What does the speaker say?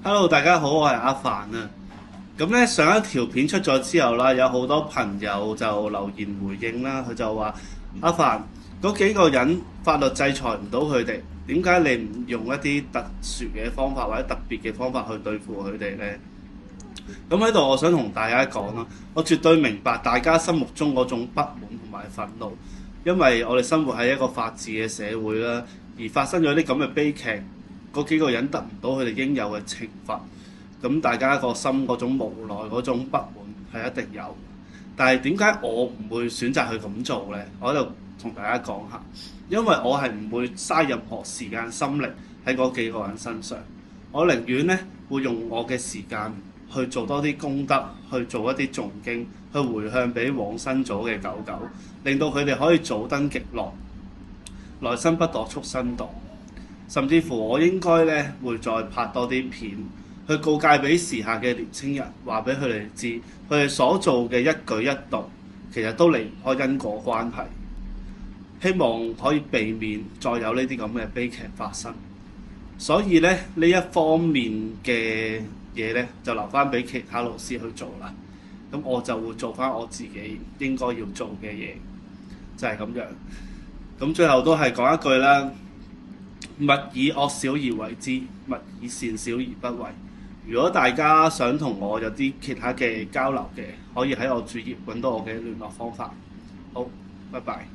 Hello，大家好，我係阿凡啊。咁咧上一條片出咗之後啦，有好多朋友就留言回應啦，佢就話阿凡嗰幾個人法律制裁唔到佢哋，點解你唔用一啲特殊嘅方法或者特別嘅方法去對付佢哋呢？咁喺度，我想同大家講啦，我絕對明白大家心目中嗰種不滿同埋憤怒，因為我哋生活喺一個法治嘅社會啦，而發生咗啲咁嘅悲劇，嗰幾個人得唔到佢哋應有嘅懲罰，咁大家個心嗰種無奈、嗰種不滿係一定有。但係點解我唔會選擇去咁做呢？我喺度同大家講下，因為我係唔會嘥任何時間心力喺嗰幾個人身上，我寧願呢會用我嘅時間去做多啲功德，去做一啲誦經，去回向俾往生咗嘅狗狗，令到佢哋可以早登極樂，來生不墮畜生道。甚至乎我應該咧會再拍多啲片，去告誡俾時下嘅年青人，話俾佢哋知，佢哋所做嘅一舉一動，其實都離唔開因果關係。希望可以避免再有呢啲咁嘅悲劇發生。所以咧呢一方面嘅嘢咧，就留翻俾其他老師去做啦。咁我就會做翻我自己應該要做嘅嘢，就係咁樣。咁最後都係講一句啦。勿以惡小而為之，勿以善小而不為。如果大家想同我有啲其他嘅交流嘅，可以喺我主頁揾到我嘅聯絡方法。好，拜拜。